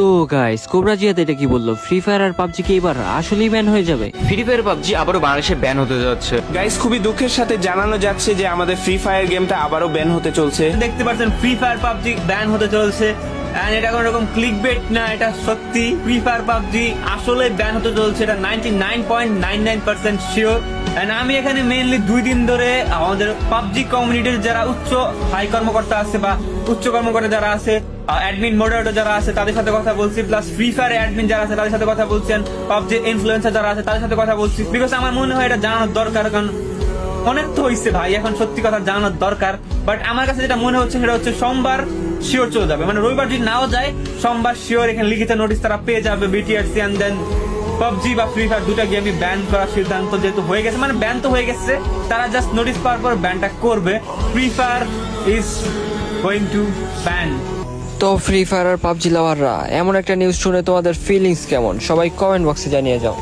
তো guys cobra Ziyad এটা কি বললো, ফ্রি ফায়ার আর পাবজি কি এবার আসলেই ব্যান হয়ে যাবে? ফ্রি ফায়ার পাবজি আবারও বাংলাদেশে ব্যান হতে যাচ্ছে। গাইস খুবই দুঃখের সাথে জানানো যাচ্ছে যে আমাদের ফ্রি ফায়ার গেমটা আবারও ব্যান হতে চলছে। দেখতে পাচ্ছেন ফ্রি ফায়ার পাবজি ব্যান হতে চলছে। এন্ড এটা কোনো রকম ক্লিক বেট না, এটা সত্যি ফ্রি ফায়ার পাবজি আসলে ব্যান হতে চলছে। এটা 99.99% শিওর। এন্ড আমি এখানে মেইনলি 2 দিন ধরে আমাদের পাবজি কমিউনিটির যারা উচ্চ হাই কর্মকর্তা আছে বা উচ্চ কর্মকর্তা যারা আছে, অ্যাডমিন মডারেটর যারা আছে তাদের সাথে কথা বলছি, প্লাস ফ্রি ফায়ার অ্যাডমিন যারা আছে তাদের সাথে কথা বলছেন, পাবজি ইনফ্লুয়েন্সার যারা আছে তাদের সাথে কথা বলছি। বিকজ আমার মনে হয় এটা জানানোর দরকার, কারণ অনেক তো হয়েছে ভাই, এখন সত্যি কথা জানানোর দরকার। বাট আমার কাছে যেটা মনে হচ্ছে সেটা হচ্ছে সোমবার শিওর চলে যাবে, মানে রবিবার যদি নাও যায় সোমবার শিওর এখানে লিখিত নোটিশ তারা পেয়ে যাবে বিটিআরসি। এন্ড দেন পাবজি বা ফ্রি ফায়ার দুটা গেমই ব্যান করার সিদ্ধান্ত যেহেতু হয়ে গেছে, মানে ব্যান তো হয়ে গেছে, তারা জাস্ট নোটিশ পাওয়ার পর ব্যানটা করবে। Free Fire is going to ban. তো ফ্রি ফায়ার আর পাবজি লাভাররা এমন একটা নিউজ শুনে তোমাদের ফিলিংস কেমন, সবাই কমেন্ট বক্সে জানিয়ে যাও।